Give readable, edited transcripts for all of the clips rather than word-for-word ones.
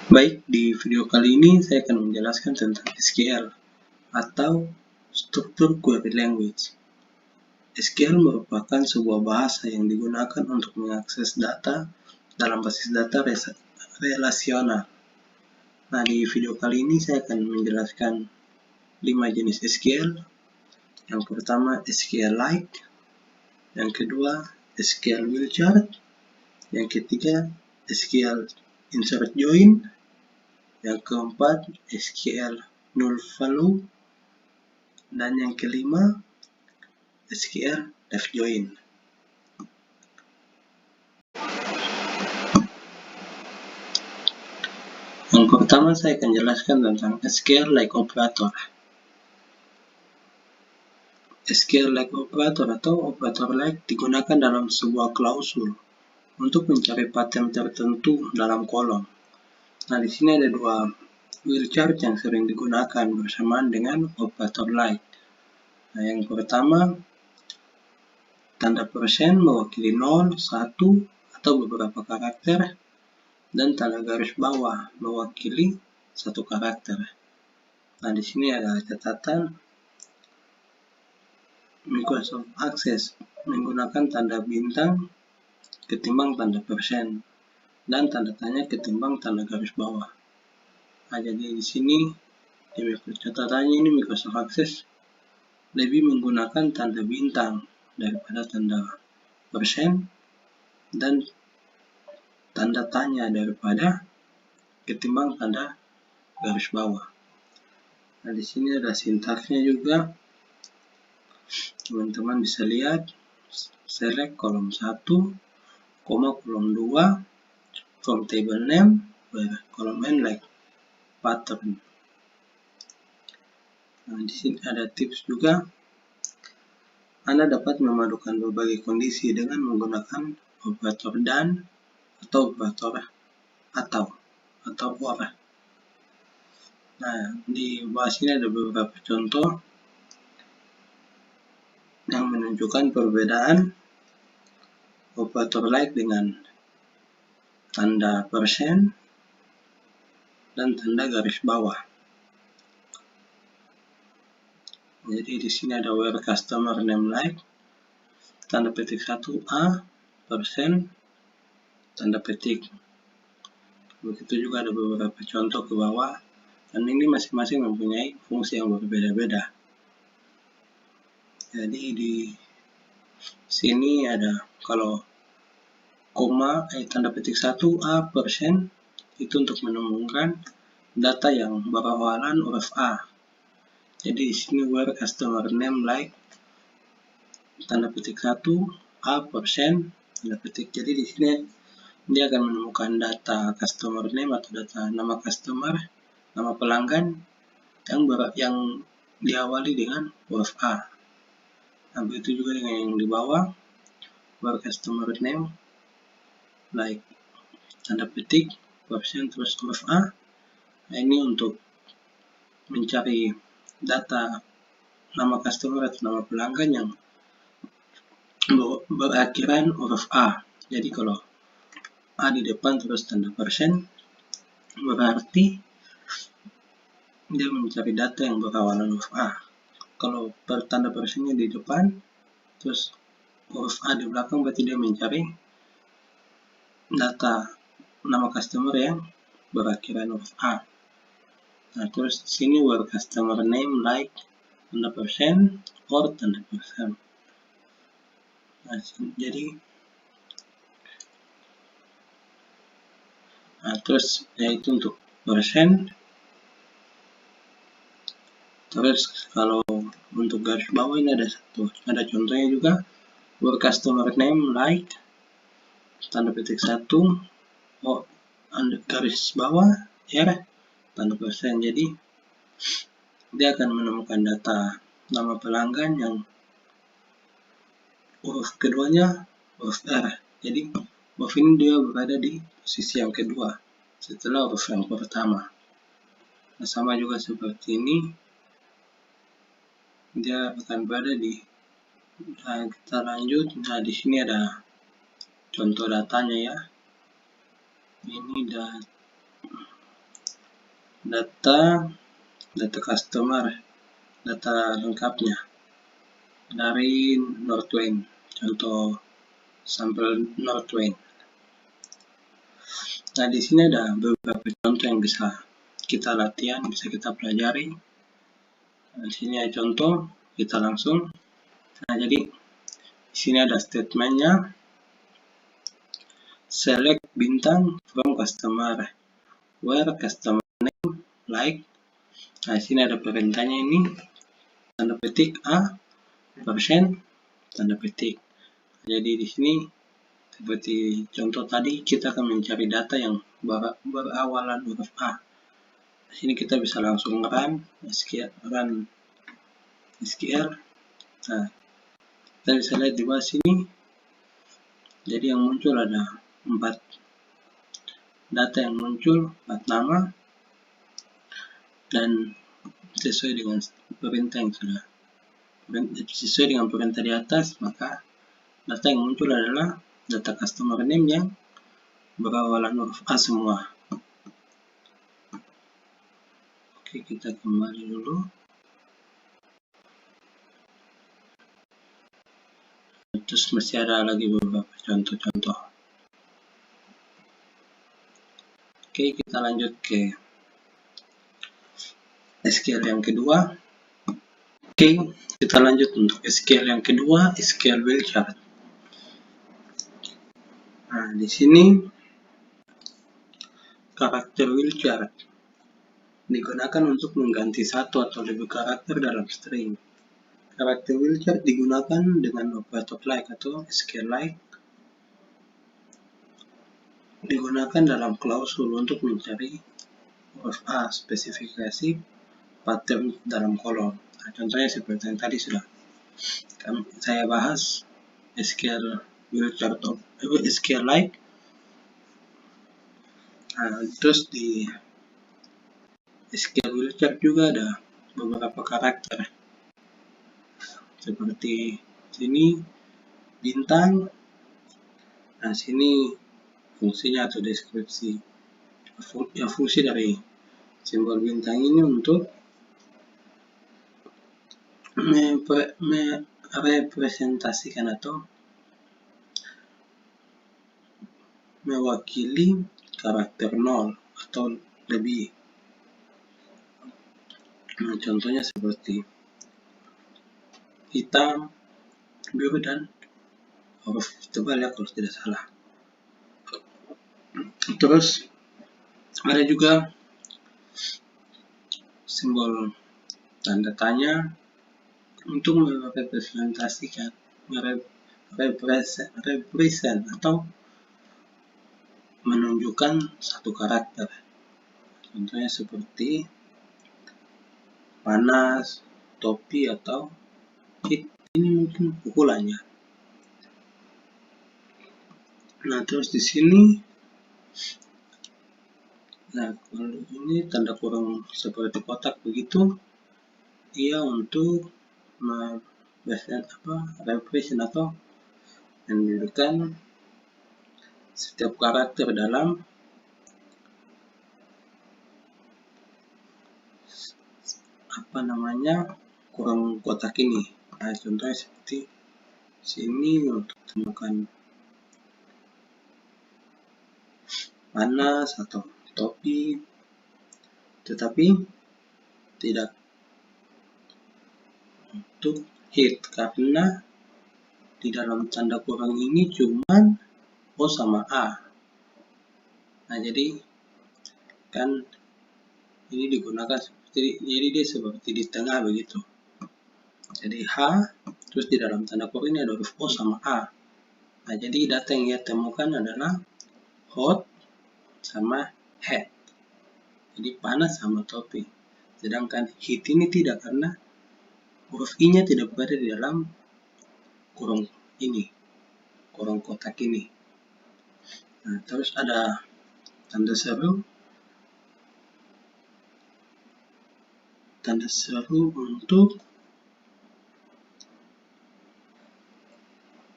Baik, di video kali ini saya akan menjelaskan tentang SQL atau Struktur Query Language. SQL merupakan sebuah bahasa yang digunakan untuk mengakses data dalam basis data relasional. Nah, di video kali ini saya akan menjelaskan 5 jenis SQL. Yang pertama SQLite, yang kedua SQL Wheelchart, yang ketiga SQL Insert Join, yang keempat SQL Null Value, dan yang kelima SQL Left Join. Yang pertama saya akan jelaskan tentang SQL Like Operator. SQL Like Operator atau operator like digunakan dalam sebuah klausul untuk mencari pattern tertentu dalam kolom. Nah, di sini ada dua wheelchart yang sering digunakan bersamaan dengan operator like. Nah, yang pertama tanda persen mewakili 0, 1, atau beberapa karakter, dan tanda garis bawah mewakili satu karakter. Nah, di sini ada catatan Microsoft Access menggunakan tanda bintang ketimbang tanda persen dan tanda tanya ketimbang tanda garis bawah. Nah, jadi di sini di catatannya ini Microsoft Access lebih menggunakan tanda bintang daripada tanda persen dan tanda tanya daripada ketimbang tanda garis bawah. Nah, di sini ada sintaksnya juga. Teman-teman bisa lihat select kolom 1, kolom 2 from table name, where kolom n like pattern. Nah, di sini ada tips juga. Anda dapat memadukan berbagai kondisi dengan menggunakan operator dan atau operator atau or. Nah, di bawah sini ada beberapa contoh yang menunjukkan perbedaan operator like dengan tanda persen dan tanda garis bawah. Jadi di sini ada where customer name like tanda petik 1A persen tanda petik. Begitu juga ada beberapa contoh ke bawah, dan ini masing-masing mempunyai fungsi yang berbeda-beda. Jadi di sini ada kalau koma tanda petik 1A persen itu untuk menemukan data yang berawalan huruf A. Jadi di sini where customer name like tanda petik 1A persen tanda petik. Jadi di sini dia akan menemukan data customer name atau data nama customer, nama pelanggan yang diawali dengan huruf A. Nah, begitu juga dengan yang di bawah, where customer name like tanda petik persen terus huruf A. Nah, ini untuk mencari data nama customer atau nama pelanggan yang berakhiran huruf A. Jadi kalau A di depan terus tanda persen, berarti dia mencari data yang berawalan huruf A. Kalau tanda persennya di depan, terus huruf A di belakang, berarti dia mencari data nama customer yang berakhiran huruf A. Nah, terus di sini where customer name like tanda persen or tanda persen. Nah, jadi terus yaitu untuk persen. Terus kalau untuk garis bawah ini ada contohnya juga, where customer name like tanda petik 1 garis bawah R tanda persen. Jadi dia akan menemukan data nama pelanggan yang huruf keduanya huruf R. Jadi huruf ini dia berada di posisi yang kedua setelah huruf yang pertama. Nah, sama juga seperti ini, dia akan berada di. Nah, kita lanjut. Nah, di sini ada contoh datanya ya. Ini data customer, data lengkapnya dari Northwind, contoh sampel Northwind. Nah, di sini ada beberapa contoh yang bisa kita latihan, bisa kita pelajari. Nah, di sini ada contoh, kita langsung. Nah, jadi di sini ada statementnya, select bintang from customer, where customer name like. Nah, di sini ada perintahnya ini, tanda petik A, persen, tanda petik. Jadi di sini seperti contoh tadi, kita akan mencari data yang berawalan huruf A. Di sini kita bisa langsung run SQL. Nah, kita bisa lihat di bawah sini. Jadi yang muncul ada 4 data yang muncul, 4 nama, dan sesuai dengan perintah yang sudah sesuai dengan perintah di atas, maka data yang muncul adalah data customer name yang berawalan huruf A semua. Oke, kita kembali dulu. Terus masih ada lagi beberapa contoh-contoh. Oke, kita lanjut ke SQL yang kedua. Oke, kita lanjut untuk SQL yang kedua, SQL wheelchart. Nah, di sini karakter wheelchart digunakan untuk mengganti satu atau lebih karakter dalam string. Karakter wheelchart digunakan dengan operator like atau SQLite. Digunakan dalam klausul untuk mencari huruf A, spesifikasi pattern dalam kolom. Nah, contohnya seperti yang tadi sudah saya bahas, SQL wheelchart of SQLite. Nah, terus di SQL wheelchart juga ada beberapa karakter seperti sini bintang. Nah, sini fungsinya atau deskripsi. Fungsi dari simbol bintang ini untuk merepresentasikan atau mewakili karakter 0 atau lebih. Nah, contohnya seperti hitam, biru, dan huruf tebal ya kalau tidak salah. Terus ada juga simbol tanda tanya untuk merepresentasikan represent atau menunjukkan satu karakter. Contohnya seperti panas, topi, atau hit. Ini mungkin pukulannya. Nah, terus di sini, nah kalau ini tanda kurung seperti kotak begitu, ia untuk represent atau menunjukkan setiap karakter dalam kurung kotak ini. Nah, contohnya seperti sini untuk temukan panas atau topi, tetapi tidak untuk hit karena di dalam tanda kurung ini cuman O sama A. Nah, jadi kan ini digunakan seperti, jadi dia seperti di tengah begitu. Jadi H, terus di dalam tanda kurung ini ada huruf O sama A. Nah, jadi data yang ia temukan adalah hot sama head. Jadi panas sama topi. Sedangkan heat ini tidak, karena huruf I-nya tidak berada di dalam kurung ini, kurung kotak ini. Nah, terus ada tanda seru. Tanda seru untuk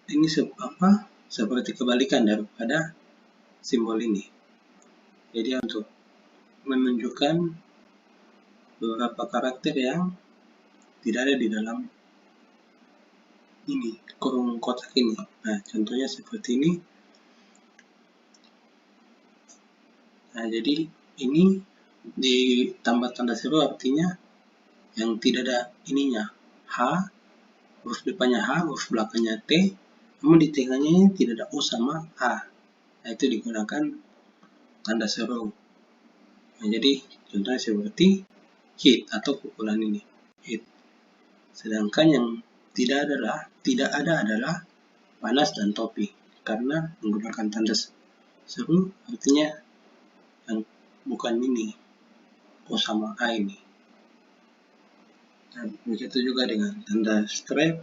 ini seperti kebalikan daripada simbol ini. Jadi untuk menunjukkan beberapa karakter yang tidak ada di dalam ini kurung kotak ini. Nah, contohnya seperti ini. Nah, jadi ini ditambah tanda seru artinya yang tidak ada ininya H, huruf depannya H, huruf belakangnya T, namun di tengahnya ini tidak ada U sama A. Nah, itu digunakan tanda seru. Nah, jadi contohnya seperti hit atau pukulan ini, hit. Sedangkan yang tidak ada adalah panas dan topi, karena menggunakan tanda seru artinya yang bukan ini O sama A ini. Nah, begitu juga dengan tanda strip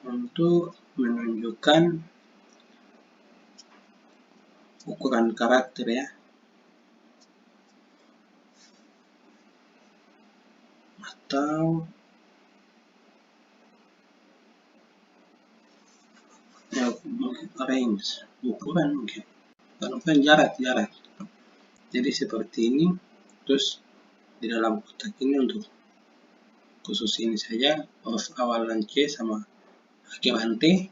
untuk menunjukkan ukuran karakter ya, atau ya range, ukuran mungkin, bukan jarak. Jadi seperti ini. Terus di dalam kotak ini untuk khusus ini saja huruf awalan C sama akhiran T.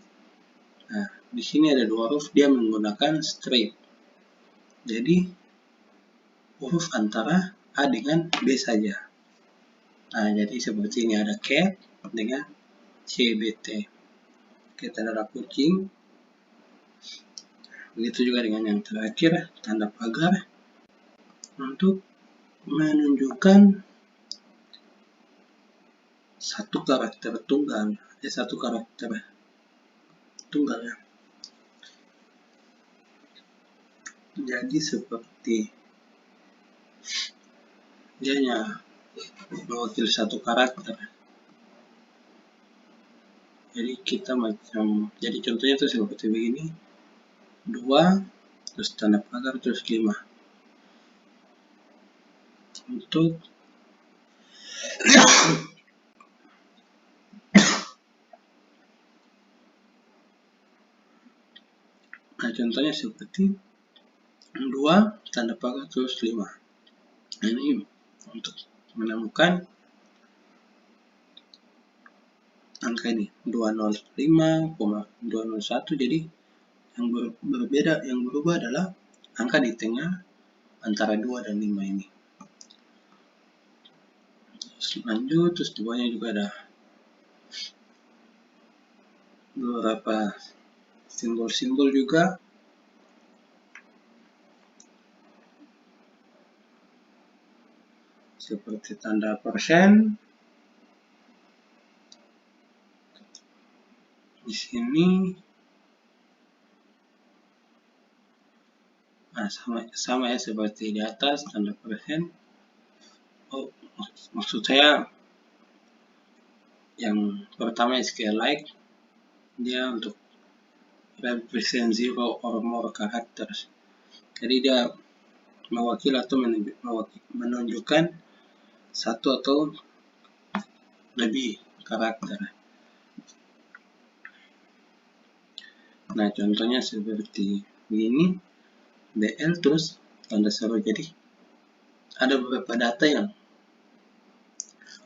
Nah, di sini ada dua huruf, dia menggunakan strip. Jadi huruf antara A dengan B saja. Nah, jadi seperti ini ada cat dengan CBT. Kita ada kucing. Begitu juga dengan yang terakhir, tanda pagar untuk menunjukkan satu karakter tunggal ya. Jadi seperti dia hanya mewakili satu karakter. Jadi kita jadi contohnya itu seperti begini, 2 terus tanda pagar terus 5. Untuk nah, contohnya seperti 2 tanda pagar terus 5. Nah, ini untuk menemukan angka ini 205,201. jadi yang berubah adalah angka di tengah antara 2 dan 5 ini. Lanjut, terus di bawahnya juga ada beberapa simbol-simbol juga. Seperti tanda persen. Di sini nah, sama ya seperti di atas tanda persen. Oh, maksud saya yang pertama scale like, dia untuk represent 0 or more characters. Jadi dia mewakili atau menunjukkan satu atau lebih karakter. Nah, contohnya seperti begini, BL terus tanda seru. Jadi ada beberapa data yang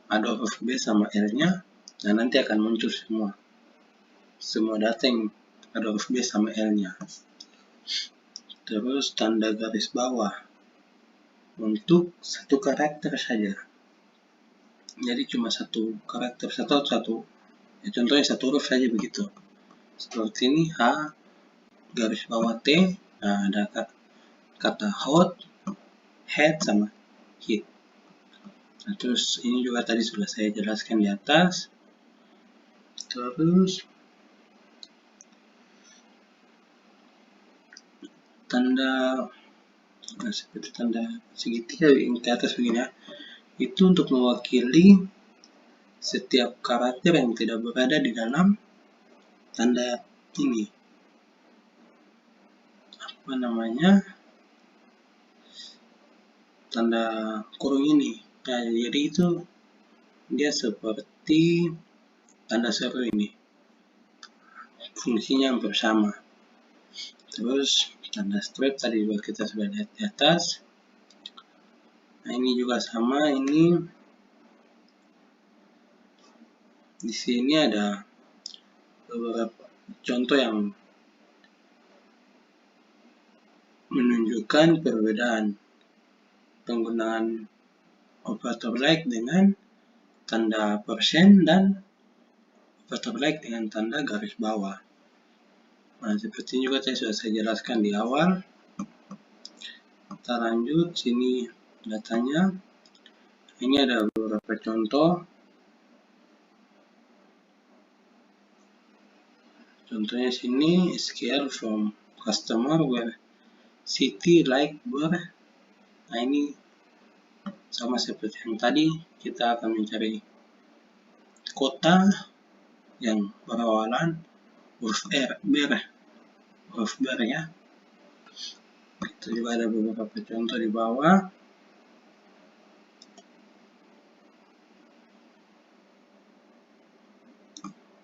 ada huruf B sama L-nya, dan nanti akan muncul semua data yang ada huruf B sama L-nya. Terus tanda garis bawah untuk satu karakter saja. Jadi cuma satu karakter, satu ya, contohnya satu huruf saja begitu. Seperti ini H garis bawah T. Nah, ada kata hot, head sama hit. Nah, terus ini juga tadi sudah saya jelaskan di atas. Terus tanda seperti tanda segitiga yang ke atas begini ya, itu untuk mewakili setiap karakter yang tidak berada di dalam tanda ini, apa namanya, tanda kurung ini. Nah, jadi itu dia seperti tanda seru ini, fungsinya hampir sama. Terus tanda strip tadi juga kita sudah lihat di atas. Nah, ini juga sama. Ini di sini ada beberapa contoh yang menunjukkan perbedaan penggunaan operator like dengan tanda persen dan operator like dengan tanda garis bawah. Nah, seperti juga sudah saya jelaskan di awal. Kita lanjut, sini datanya. Ini ada beberapa contoh. Contohnya sini SQL from customer where city like where. Nah, ini sama seperti yang tadi, kita akan mencari kota yang berawalan huruf ber ya. Itu juga ada beberapa contoh di bawah.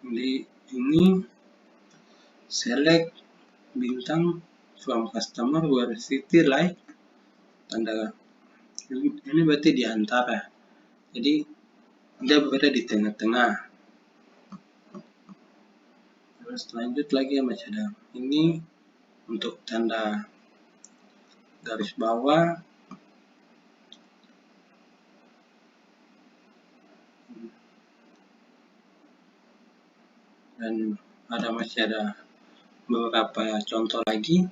Jadi ini select bintang from customer where city like tanda ini berarti di antara. Jadi dia berada di tengah-tengah. Terus lanjut lagi masih ada ini untuk tanda garis bawah. Dan masih ada beberapa contoh lagi.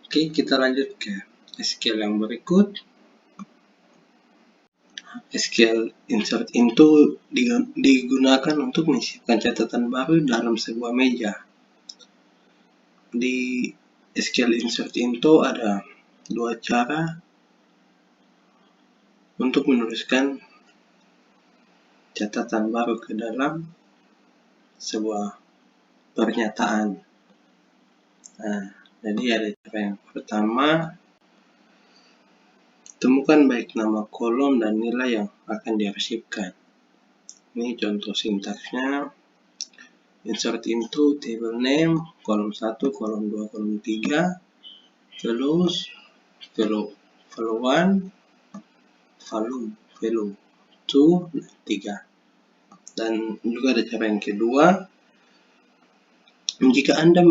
Oke, kita lanjut ke SQL yang berikut. SQL insert into digunakan untuk mengisikan catatan baru dalam sebuah meja. Di SQL insert into ada dua cara untuk menuliskan catatan baru ke dalam sebuah pernyataan. Nah, jadi ada cara yang pertama, temukan baik nama kolom dan nilai yang akan diarsipkan. Ini contoh sintaksnya. Insert into table name, kolom 1, kolom 2, kolom 3, values, value 1, value 2, 3. Dan juga ada cara yang kedua, jika Anda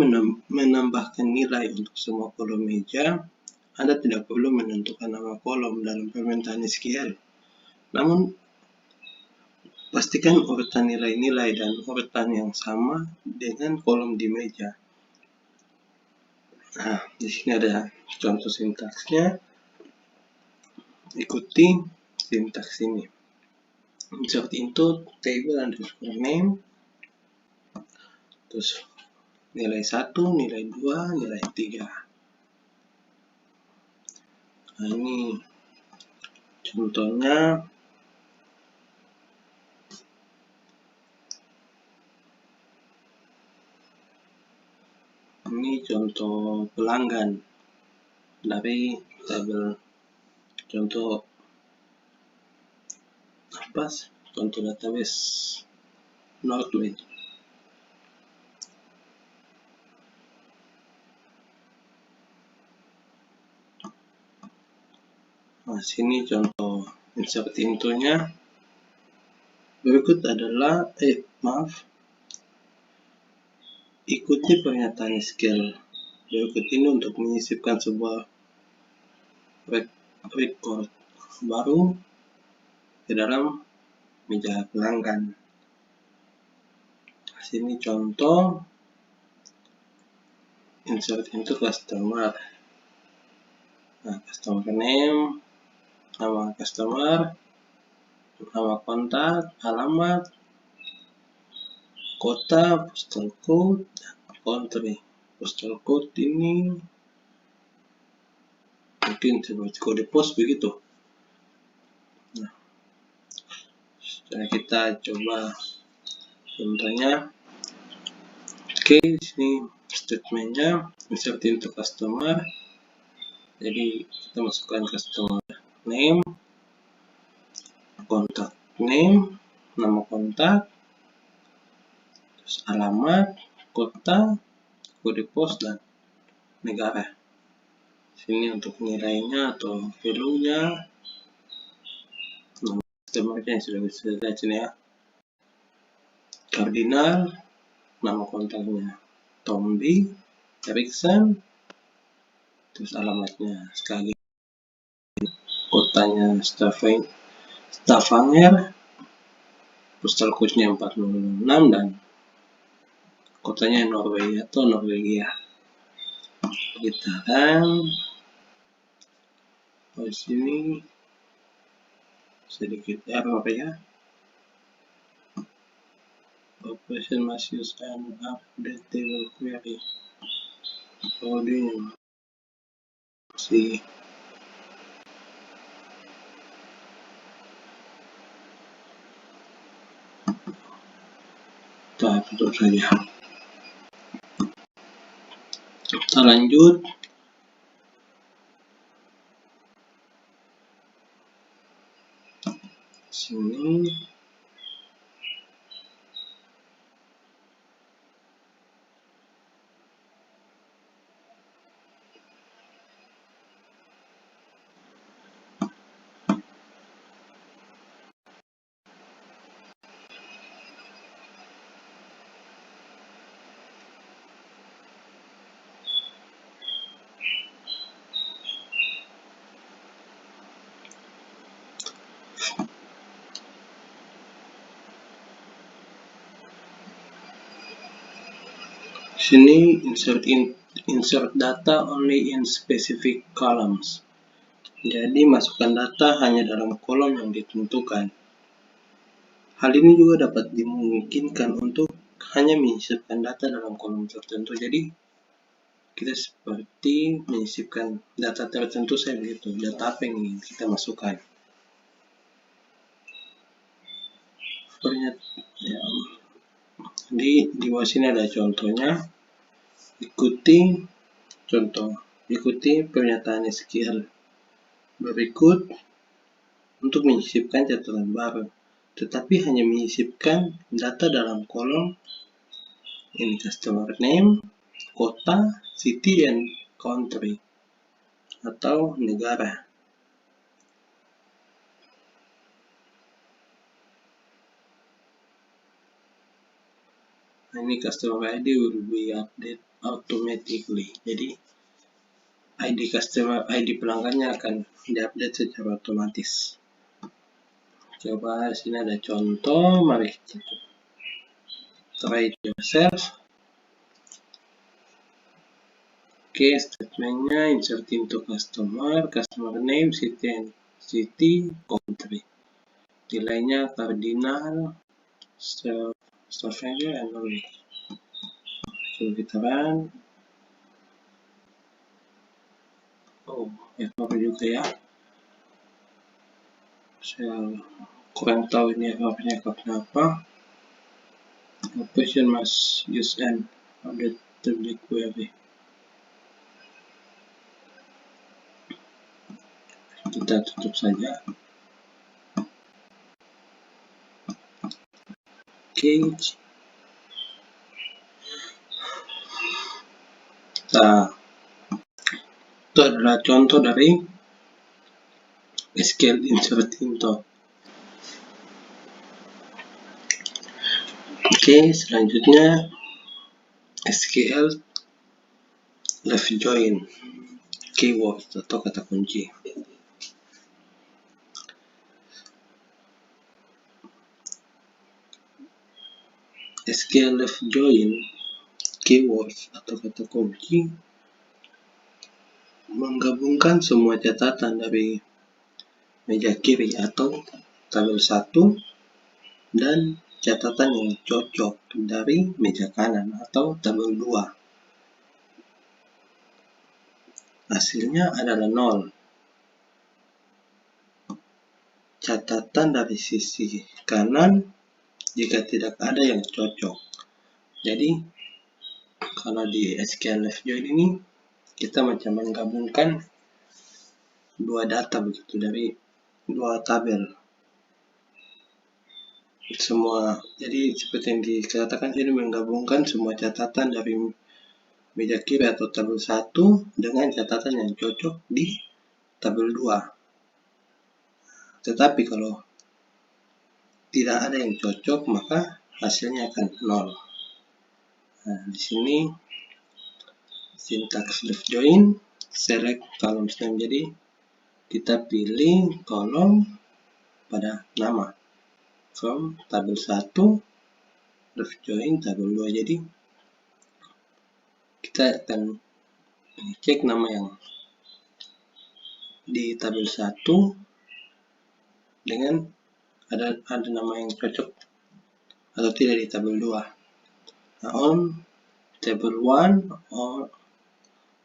menambahkan nilai untuk semua kolom meja, Anda tidak perlu menentukan nama kolom dalam permintaan SQL. Namun, pastikan urutan nilai-nilai dan urutan yang sama dengan kolom di meja. Nah, di sini ada contoh sintaksnya. Ikuti sintaks ini. Insert into table underscore name, terus nilai 1, nilai 2, nilai 3. Nah, ini contohnya. Ini contoh pelanggan dari tabel contoh database Northway. Nah, sini contoh insert into-nya. Berikut adalah ikuti pernyataan SQL berikut ini untuk menyisipkan sebuah record baru ke dalam meja pelanggan. Sini contoh insert into customer. Nah, customer name, nama customer, nama kontak, alamat, kota, postal code, dan country. Postal code ini mungkin seperti kode pos begitu. Nah, setelah kita coba contohnya. Oke, di sini statementnya insert into customer. Jadi kita masukkan customer name, kontak name, nama kontak, terus alamat, kota, kode pos, dan negara. Sini untuk nilainya atau value-nya. Nama customer-nya yang sudah bisa lihat sini ya. Cardinal, nama kontaknya Tombi Erikson, terus alamatnya sekali, kotanya Stavanger, postal code-nya 406 dan kotanya Norway atau Norwegia. Kita kan di sini sedikit error ya. Operation must use an update table query. Kodenya masih kita tutup saja. Kita lanjut. Sini insert data only in specific columns. Jadi masukkan data hanya dalam kolom yang ditentukan. Hal ini juga dapat dimungkinkan untuk hanya menyisipkan data dalam kolom tertentu. Jadi kita seperti menyisipkan data tertentu saya begitu. Data apa yang ingin kita masukkan. Di bawah sini ada contohnya. Ikuti pernyataan SQL berikut untuk menyisipkan catatan baru, tetapi hanya menyisipkan data dalam kolom ini customer name, kota, city, and country atau negara. Ini customer ID will be update automatically. Jadi ID pelanggannya akan diupdate secara otomatis. Coba sini ada contoh, mari kita try it yourself. Oke, statementnya insert into customer name, city, country. Nilainya cardinal, Stavanger, and Norway. Coba kita run. Oh, error juga ya. Saya kurang tahu ini errornya kenapa. Operation must use an update table query. Kita tutup saja. Oke. Nah, itu adalah contoh dari SQL insert into. Oke, selanjutnya SQL left join keyword atau kata kunci. SQL left join keywords atau kata kunci menggabungkan semua catatan dari meja kiri atau tabel 1 dan catatan yang cocok dari meja kanan atau tabel 2. Hasilnya adalah 0. Catatan dari sisi kanan jika tidak ada yang cocok. Jadi kalau di SQL left join ini kita macam menggabungkan dua data begitu dari dua tabel. Jadi seperti yang dikatakan ini menggabungkan semua catatan dari meja kiri atau tabel 1 dengan catatan yang cocok di tabel 2. Tetapi kalau tidak ada yang cocok, maka hasilnya akan 0. Nah, di sini syntax left join, select column name. Jadi kita pilih kolom pada nama from tabel 1 left join tabel 2. Jadi kita akan cek nama yang di tabel 1 dengan ada nama yang cocok atau tidak di tabel 2. Nah, on table 1 or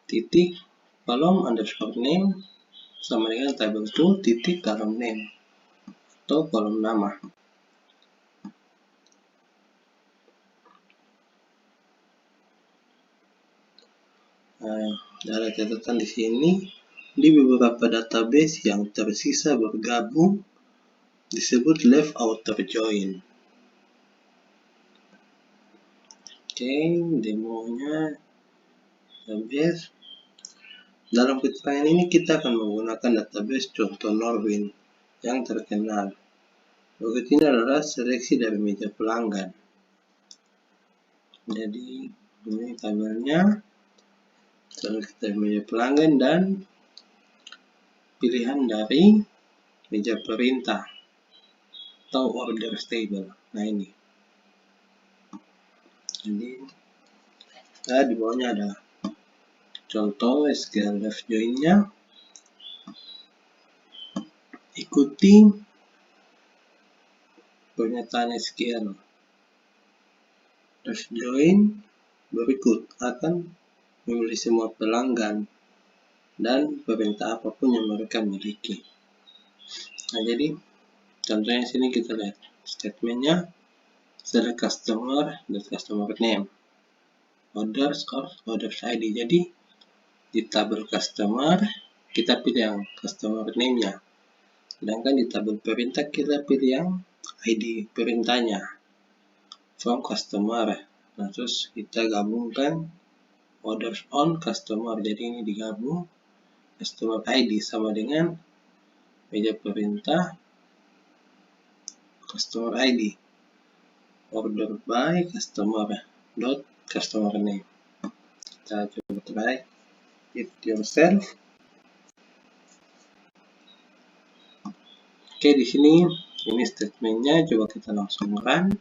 titik kolom underscore name sama dengan tabel 2 titik kolom name atau kolom nama. Nah, ada catatan di sini, di beberapa database yang tersisa bergabung disebut left outer join. Oke, demonya database. Dalam keterangan ini kita akan menggunakan database contoh Norwin yang terkenal. Berikut ini adalah seleksi dari meja pelanggan. Jadi ini tabelnya, seleksi dari meja pelanggan dan pilihan dari meja perintah atau order table. Nah, ini. Jadi di bawahnya ada contoh SQL left join-nya. Ikuti pernyataan SQL left join berikut akan memilih semua pelanggan dan perintah apapun yang mereka miliki. Nah, jadi contohnya sini kita lihat statementnya, select customer dan customer name, orders or orders ID. Jadi di tabel customer kita pilih yang customer name-nya, sedangkan di tabel perintah kita pilih yang ID perintahnya from customer. Nah, terus kita gabungkan orders on customer, jadi ini digabung customer ID sama dengan meja perintah customer ID, order by customer dot customer name. Kita coba try it yourself. Oke, di sini ini statementnya, coba kita langsung run.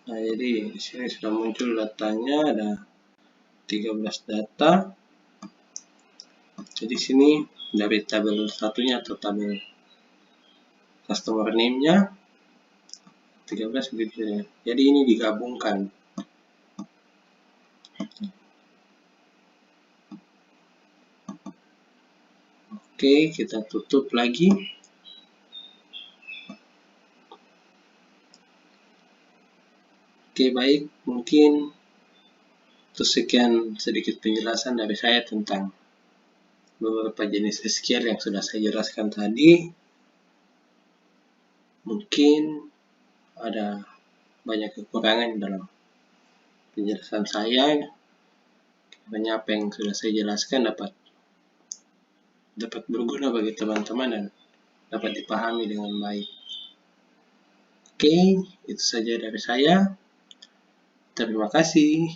Nah, jadi di sini sudah muncul datanya, ada 13 data. Jadi sini dari tabel satunya atau tabel customer name-nya 13 begitu ya. Jadi ini digabungkan. Oke, kita tutup lagi. Oke, baik, mungkin itu sekian sedikit penjelasan dari saya tentang beberapa jenis SQL yang sudah saya jelaskan tadi. Mungkin ada banyak kekurangan dalam penjelasan saya. Banyak apa yang sudah saya jelaskan dapat berguna bagi teman-teman dan dapat dipahami dengan baik. Oke, itu saja dari saya. Terima kasih.